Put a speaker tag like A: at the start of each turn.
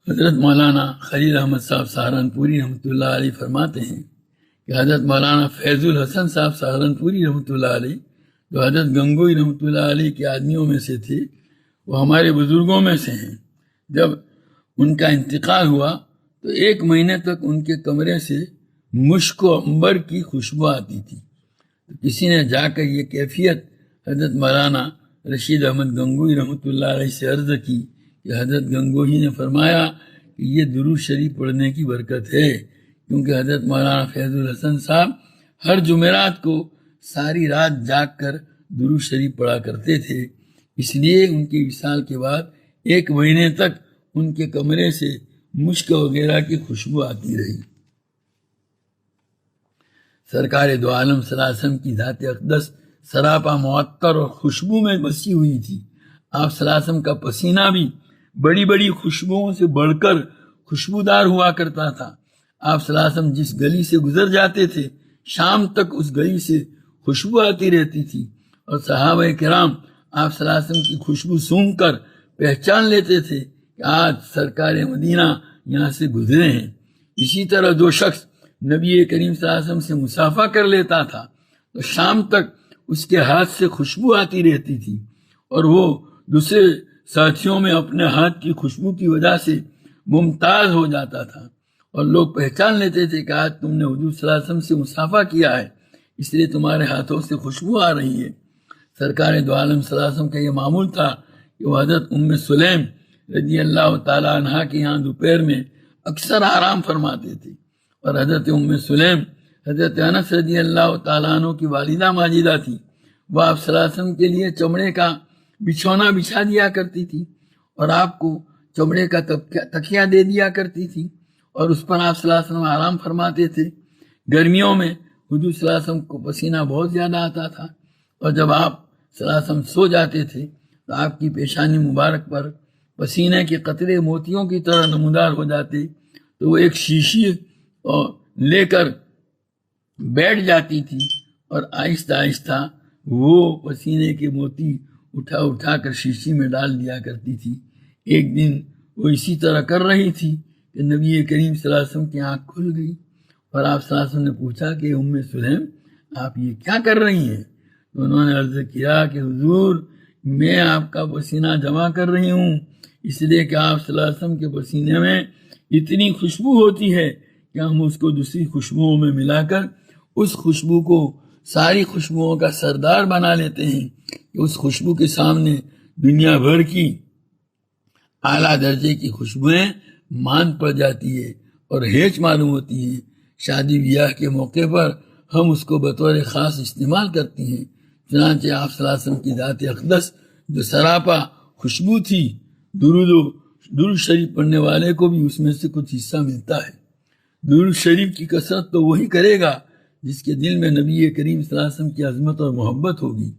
A: حضرت مولانا خلیل احمد صاحب سہارنپوری رحمۃ اللہ علیہ فرماتے ہیں کہ حضرت مولانا فیض الحسن صاحب سہارنپوری رحمۃ اللہ علیہ جو حضرت گنگوئی رحمۃ اللہ علیہ کے آدمیوں میں سے تھے، وہ ہمارے بزرگوں میں سے ہیں۔ جب ان کا انتقال ہوا تو 1 مہینے تک ان کے کمرے سے مشک و عنبر کی خوشبو آتی تھی۔ تو کسی نے جا کر یہ کیفیت حضرت مولانا رشید احمد گنگوئی رحمۃ اللہ علیہ سے عرض کی کہ حضرت گنگوئی نے فرمایا کہ یہ درود شریف پڑھنے کی برکت ہے، کیونکہ حضرت مولانا فیض الحسن صاحب ہر جمعرات کو ساری رات جاگ کر درود شریف پڑھا کرتے تھے، اس لیے ان کی وصال کے بعد 1 مہینے تک ان کے کمرے سے مشک وغیرہ کی خوشبو آتی رہی۔ سرکار دو عالم صلی اللہ علیہ وسلم کی ذات اقدس سراپا معطر اور خوشبو میں بسی ہوئی تھی۔ آپ صلی اللہ علیہ وسلم کا پسینہ بھی بڑی بڑی خوشبوؤں سے بڑھ کر خوشبودار ہوا کرتا تھا۔ آپ صلی اللہ علیہ وسلم جس گلی سے گزر جاتے تھے، شام تک اس گلی سے خوشبو آتی رہتی تھی، اور صحابہ کرام آپ صلی اللہ علیہ وسلم کی خوشبو سونگھ کر پہچان لیتے تھے کہ آج سرکار مدینہ یہاں سے گزرے ہیں۔ اسی طرح جو شخص نبی کریم صلی اللہ علیہ وسلم سے مصافحہ کر لیتا تھا تو شام تک اس کے ہاتھ سے خوشبو آتی رہتی تھی، اور وہ دوسرے ساتھیوں میں اپنے ہاتھ کی خوشبو کی وجہ سے ممتاز ہو جاتا تھا، اور لوگ پہچان لیتے تھے کہ آج تم نے حضور صلی اللہ علیہ وسلم سے مصافحہ کیا ہے، اس لیے تمہارے ہاتھوں سے خوشبو آ رہی ہے۔ سرکار دو عالم صلی اللہ علیہ وسلم کا یہ معمول تھا کہ وہ حضرت سلیم رضی اللہ تعالیٰ عنہ کے یہاں دوپہر میں اکثر آرام فرماتے تھے، اور حضرت سلیم حضرت انس رضی اللہ تعالیٰ عنہ کی والدہ ماجدہ تھی۔ وہ آپ صلی اللہ علیہ وسلم کے لیے چمڑے کا بچھونا بچھا دیا کرتی تھی، اور آپ کو چمڑے کا تکیہ دے دیا کرتی تھی، اور اس پر آپ صلی اللہ علیہ وسلم آرام فرماتے تھے۔ گرمیوں میں حضور صلی اللہ علیہ وسلم کو پسینہ بہت زیادہ آتا تھا، اور جب آپ صلی اللہ علیہ وسلم سو جاتے تھے تو آپ کی پیشانی مبارک پر پسینے کے قطرے موتیوں کی طرح نمودار ہو جاتے، تو وہ ایک شیشی لے کر بیٹھ جاتی تھی، اور آہستہ آہستہ وہ پسینے کے موتی اٹھا اٹھا کر شیشی میں ڈال دیا کرتی تھی۔ ایک دن وہ اسی طرح کر رہی تھی کہ نبی کریم صلی اللہ علیہ وسلم کی آنکھ کھل گئی، اور آپ صلی اللہ علیہ وسلم نے پوچھا کہ سلیم آپ یہ کیا کر رہی ہیں؟ تو انہوں نے عرض کیا کہ حضور میں آپ کا پسینہ جمع کر رہی ہوں، اس لیے کہ آپ صلی اللہ علیہ وسلم کے پسینے میں اتنی خوشبو ہوتی ہے کہ ہم اس کو دوسری خوشبوؤں میں ملا کر اس خوشبو کو ساری خوشبوؤں کا سردار بنا لیتے ہیں کہ اس خوشبو کے سامنے دنیا بھر کی اعلیٰ درجے کی خوشبوئیں مان پڑ جاتی ہے اور ہیچ معلوم ہوتی ہیں۔ شادی بیاہ کے موقع پر ہم اس کو بطور خاص استعمال کرتے ہیں، چنانچہ آپ صلی اللہ علیہ وسلم کی ذات اقدس جو سراپا خوشبو تھی، درود شریف پڑھنے والے کو بھی اس میں سے کچھ حصہ ملتا ہے۔ درود شریف کی کثرت تو وہی کرے گا جس کے دل میں نبی کریم صلی اللہ علیہ وسلم کی عظمت اور محبت ہوگی۔